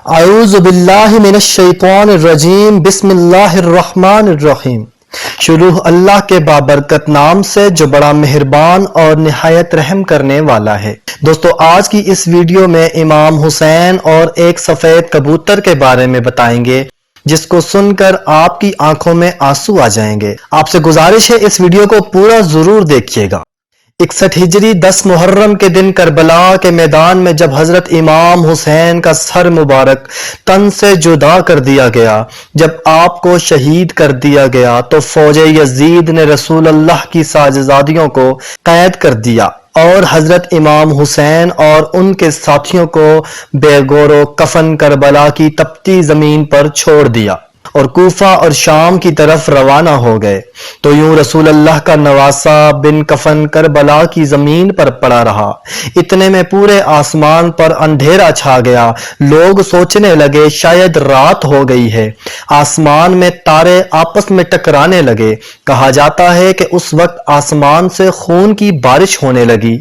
اعوذ باللہ من الشیطان الرجیم بسم اللہ الرحمن الرحیم۔ شروع اللہ کے بابرکت نام سے جو بڑا مہربان اور نہایت رحم کرنے والا ہے۔ دوستو، آج کی اس ویڈیو میں امام حسین اور ایک سفید کبوتر کے بارے میں بتائیں گے جس کو سن کر آپ کی آنکھوں میں آنسو آ جائیں گے۔ آپ سے گزارش ہے اس ویڈیو کو پورا ضرور دیکھیے گا۔ 61 ہجری 10 محرم کے دن کربلا کے میدان میں جب حضرت امام حسین کا سر مبارک تن سے جدا کر دیا گیا، جب آپ کو شہید کر دیا گیا، تو فوج یزید نے رسول اللہ کی ساجزادیوں کو قید کر دیا اور حضرت امام حسین اور ان کے ساتھیوں کو بے گور و کفن کربلا کی تپتی زمین پر چھوڑ دیا اور کوفہ اور شام کی طرف روانہ ہو گئے۔ تو یوں رسول اللہ کا نواسہ بن کفن کربلا کی زمین پر پڑا رہا۔ اتنے میں پورے آسمان پر اندھیرا چھا گیا۔ لوگ سوچنے لگے شاید رات ہو گئی ہے۔ آسمان میں تارے آپس میں ٹکرانے لگے۔ کہا جاتا ہے کہ اس وقت آسمان سے خون کی بارش ہونے لگی،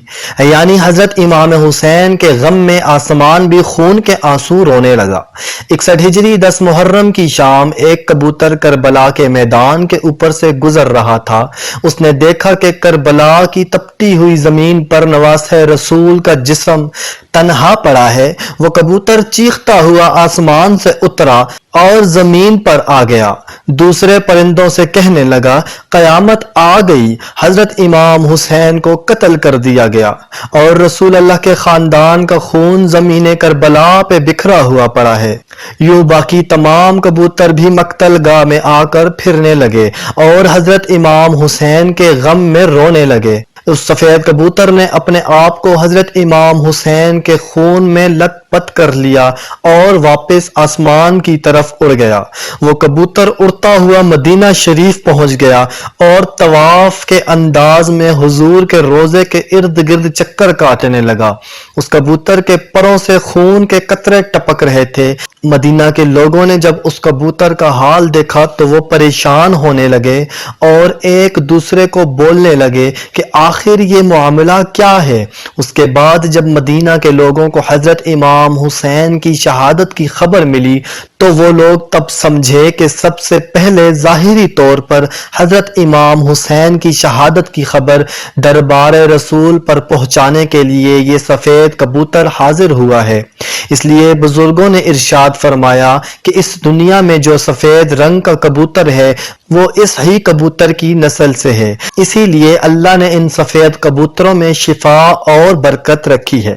یعنی حضرت امام حسین کے غم میں آسمان بھی خون کے آنسو رونے لگا۔ 61 ہجری 10 محرم کی شام ایک کبوتر کربلا کے میدان کے اوپر سے گزر رہا تھا۔ اس نے دیکھا کہ کربلا کی تپتی ہوئی زمین پر نواسہ رسول کا جسم تنہا پڑا ہے۔ وہ کبوتر چیختا ہوا آسمان سے اترا اور زمین پر آ گیا۔ دوسرے پرندوں سے کہنے لگا، قیامت آ گئی، حضرت امام حسین کو قتل کر دیا گیا اور رسول اللہ کے خاندان کا خون زمین کربلا پہ بکھرا ہوا پڑا ہے۔ یوں باقی تمام کبوتر بھی مقتل گاہ میں آ کر پھرنے لگے اور حضرت امام حسین کے غم میں رونے لگے۔ اس سفید کبوتر نے اپنے آپ کو حضرت امام حسین کے خون میں لت پت کر لیا اور واپس آسمان کی طرف اڑ گیا۔ وہ کبوتر اڑتا ہوا مدینہ شریف پہنچ گیا اور طواف کے انداز میں حضور کے روضے کے ارد گرد چکر کاٹنے لگا۔ اس کبوتر کے پروں سے خون کے قطرے ٹپک رہے تھے۔ مدینہ کے لوگوں نے جب اس کبوتر کا حال دیکھا تو وہ پریشان ہونے لگے اور ایک دوسرے کو بولنے لگے کہ آخر یہ معاملہ کیا ہے۔ اس کے بعد جب مدینہ کے لوگوں کو حضرت امام حسین کی شہادت کی خبر ملی تو وہ لوگ تب سمجھے کہ سب سے پہلے ظاہری طور پر حضرت امام حسین کی شہادت کی خبر دربار رسول پر پہنچانے کے لیے یہ سفید کبوتر حاضر ہوا ہے۔ اس لیے بزرگوں نے ارشاد فرمایا کہ اس دنیا میں جو سفید رنگ کا کبوتر ہے وہ اس ہی کبوتر کی نسل سے ہے۔ اسی لیے اللہ نے ان سفید کبوتروں میں شفا اور برکت رکھی ہے۔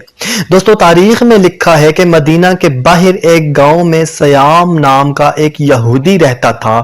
دوستو، تاریخ میں لکھا ہے کہ مدینہ کے باہر ایک گاؤں میں سیام نام کا ایک یہودی رہتا تھا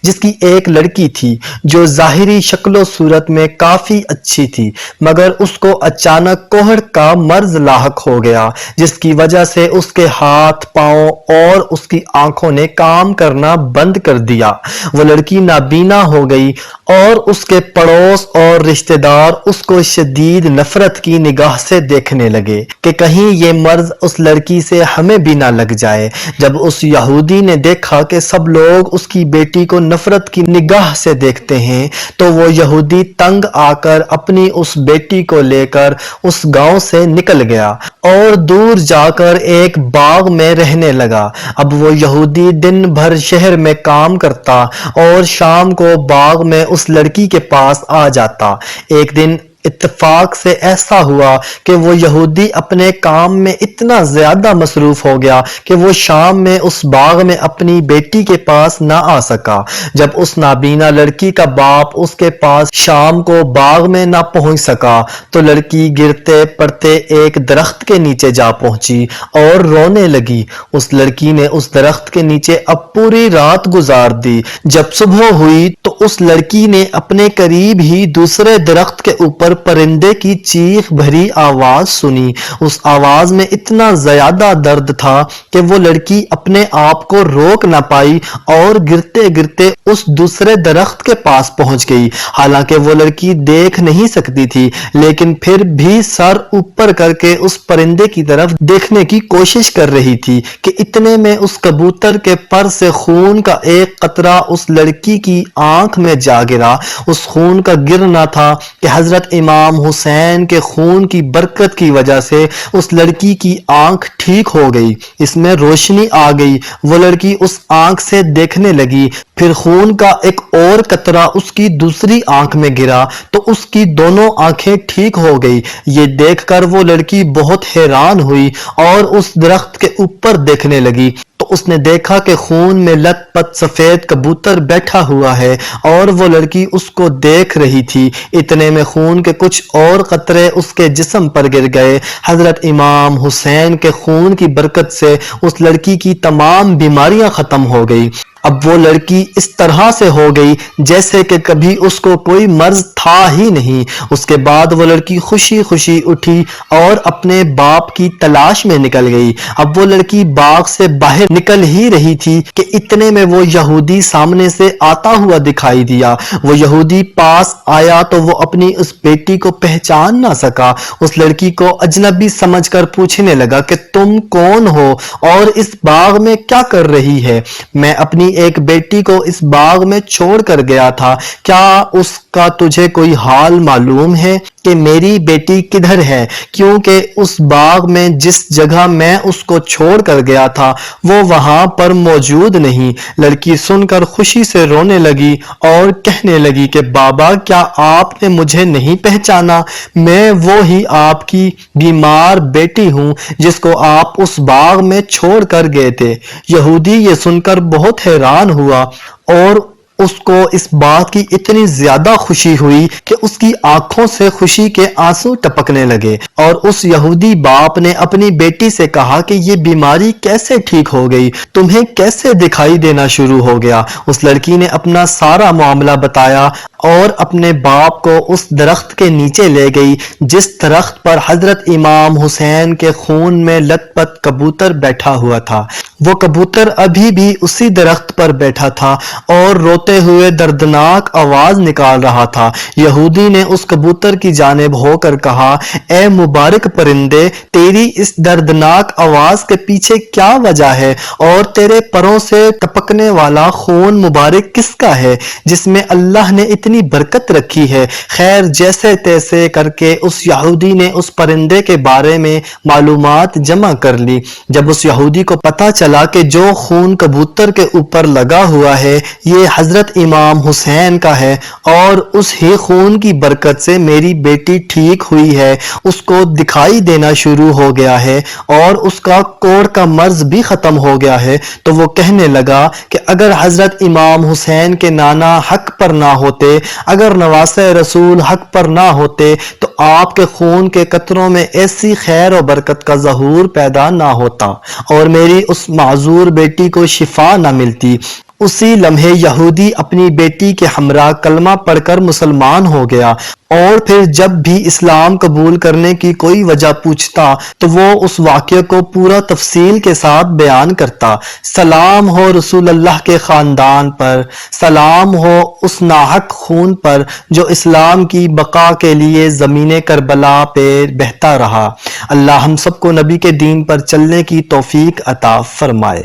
جس کی ایک لڑکی تھی جو ظاہری شکل و صورت میں کافی اچھی تھی، مگر اس کو اچانک کوہڑ کا مرض لاحق ہو گیا جس کی وجہ سے اس کے ہاتھ، پاؤں اور اس کی آنکھوں نے کام کرنا بند کر دیا۔ وہ لڑکی نابینا ہو گئی اور اس کے پڑوس اور رشتہ دار اس کو شدید نفرت کی نگاہ سے دیکھنے لگے کہ کہیں یہ مرض اس لڑکی سے ہمیں بھی نہ لگ جائے۔ جب اس یہودی نے دیکھا کہ سب لوگ اس کی بیٹی کو نفرت کی نگاہ سے دیکھتے ہیں تو وہ یہودی تنگ آ کر اپنی اس بیٹی کو لے کر اس گاؤں سے نکل گیا اور دور جا کر ایک باغ میں رہنے لگا۔ اب وہ یہودی دن بھر شہر میں کام کرتا اور شام کو باغ میں اس لڑکی کے پاس آ جاتا۔ ایک دن اتفاق سے ایسا ہوا کہ وہ یہودی اپنے کام میں اتنا زیادہ مصروف ہو گیا کہ وہ شام میں اس باغ میں اپنی بیٹی کے پاس نہ آ سکا۔ جب اس نابینا لڑکی کا باپ اس کے پاس شام کو باغ میں نہ پہنچ سکا تو لڑکی گرتے پڑتے ایک درخت کے نیچے جا پہنچی اور رونے لگی۔ اس لڑکی نے اس درخت کے نیچے اب پوری رات گزار دی۔ جب صبح ہوئی تو اس لڑکی نے اپنے قریب ہی دوسرے درخت کے اوپر پرندے کی چیخ بھری آواز سنی۔ اس آواز میں اتنا زیادہ درد تھا کہ وہ لڑکی اپنے آپ کو روک نہ پائی اور گرتے گرتے اس دوسرے درخت کے پاس پہنچ گئی۔ حالانکہ وہ لڑکی دیکھ نہیں سکتی تھی لیکن پھر بھی سر اوپر کر کے اس پرندے کی طرف دیکھنے کی کوشش کر رہی تھی کہ اتنے میں اس کبوتر کے پر سے خون کا ایک قطرہ اس لڑکی کی آنکھ میں جا گرا۔ اس خون کا گرنا تھا کہ حضرت امام حسین کے خون کی برکت کی وجہ سے اس لڑکی کی آنکھ ٹھیک ہو گئی، اس میں روشنی آ گئی، وہ لڑکی اس آنکھ سے دیکھنے لگی، پھر خون کا ایک اور قطرہ اس کی دوسری آنکھ میں گرا تو اس کی دونوں آنکھیں ٹھیک ہو گئی۔ یہ دیکھ کر وہ لڑکی بہت حیران ہوئی اور اس درخت کے اوپر دیکھنے لگی تو اس نے دیکھا کہ خون میں لت پت سفید کبوتر بیٹھا ہوا ہے اور وہ لڑکی اس کو دیکھ رہی تھی۔ اتنے میں خون کے کچھ اور قطرے اس کے جسم پر گر گئے۔ حضرت امام حسین کے خون کی برکت سے اس لڑکی کی تمام بیماریاں ختم ہو گئی۔ اب وہ لڑکی اس طرح سے ہو گئی جیسے کہ کبھی اس کو کوئی مرض تھا ہی نہیں۔ اس کے بعد وہ لڑکی خوشی خوشی اٹھی اور اپنے باپ کی تلاش میں نکل گئی۔ اب وہ لڑکی باغ سے باہر نکل ہی رہی تھی کہ اتنے میں وہ یہودی سامنے سے آتا ہوا دکھائی دیا۔ وہ یہودی پاس آیا تو وہ اپنی اس بیٹی کو پہچان نہ سکا۔ اس لڑکی کو اجنبی سمجھ کر پوچھنے لگا کہ تم کون ہو اور اس باغ میں کیا کر رہی ہے؟ میں اپنی ایک بیٹی کو اس باغ میں چھوڑ کر گیا تھا، کیا اس کا تجھے کوئی حال معلوم ہے کہ میری بیٹی کدھر ہے؟ کیونکہ اس باغ میں جس جگہ میں اس کو چھوڑ کر گیا تھا وہ وہاں پر موجود نہیں۔ لڑکی سن کر خوشی سے رونے لگی اور کہنے لگی کہ بابا کیا آپ نے مجھے نہیں پہچانا؟ میں وہی آپ کی بیمار بیٹی ہوں جس کو آپ اس باغ میں چھوڑ کر گئے تھے۔ یہودی یہ سن کر بہت حیران ہوا اور اس کو اس بات کی اتنی زیادہ خوشی ہوئی کہ اس کی آنکھوں سے خوشی کے آنسو ٹپکنے لگے، اور اس یہودی باپ نے اپنی بیٹی سے کہا کہ یہ بیماری کیسے ٹھیک ہو گئی؟ تمہیں کیسے دکھائی دینا شروع ہو گیا؟ اس لڑکی نے اپنا سارا معاملہ بتایا اور اپنے باپ کو اس درخت کے نیچے لے گئی جس درخت پر حضرت امام حسین کے خون میں لت پت کبوتر بیٹھا ہوا تھا۔ وہ کبوتر ابھی بھی اسی درخت پر بیٹھا تھا اور روتے ہوئے دردناک آواز نکال رہا تھا۔ یہودی نے اس کبوتر کی جانب ہو کر کہا، اے مبارک پرندے، تیری اس دردناک آواز کے پیچھے کیا وجہ ہے اور تیرے پروں سے ٹپکنے والا خون مبارک کس کا ہے جس میں اللہ نے اتنی برکت رکھی ہے؟ خیر، جیسے تیسے کر کے اس یہودی نے اس پرندے کے بارے میں معلومات جمع کر لی۔ جب اس یہودی کو پتہ چلا کہ جو خون کبوتر کے اوپر لگا ہوا ہے یہ حضرت امام حسین کا ہے اور اس ہی خون کی برکت سے میری بیٹی ٹھیک ہوئی ہے، اس کو دکھائی دینا شروع ہو گیا ہے اور اس کا کوڑ کا مرض بھی ختم ہو گیا ہے، تو وہ کہنے لگا کہ اگر حضرت امام حسین کے نانا حق پر نہ ہوتے، اگر نواسہ رسول حق پر نہ ہوتے تو آپ کے خون کے قطروں میں ایسی خیر و برکت کا ظہور پیدا نہ ہوتا اور میری اس معذور بیٹی کو شفا نہ ملتی۔ اسی لمحے یہودی اپنی بیٹی کے ہمراہ کلمہ پڑھ کر مسلمان ہو گیا، اور پھر جب بھی اسلام قبول کرنے کی کوئی وجہ پوچھتا تو وہ اس واقعے کو پورا تفصیل کے ساتھ بیان کرتا۔ سلام ہو رسول اللہ کے خاندان پر، سلام ہو اس ناحق خون پر جو اسلام کی بقا کے لیے زمین کربلا پہ بہتا رہا۔ اللہ ہم سب کو نبی کے دین پر چلنے کی توفیق عطا فرمائے۔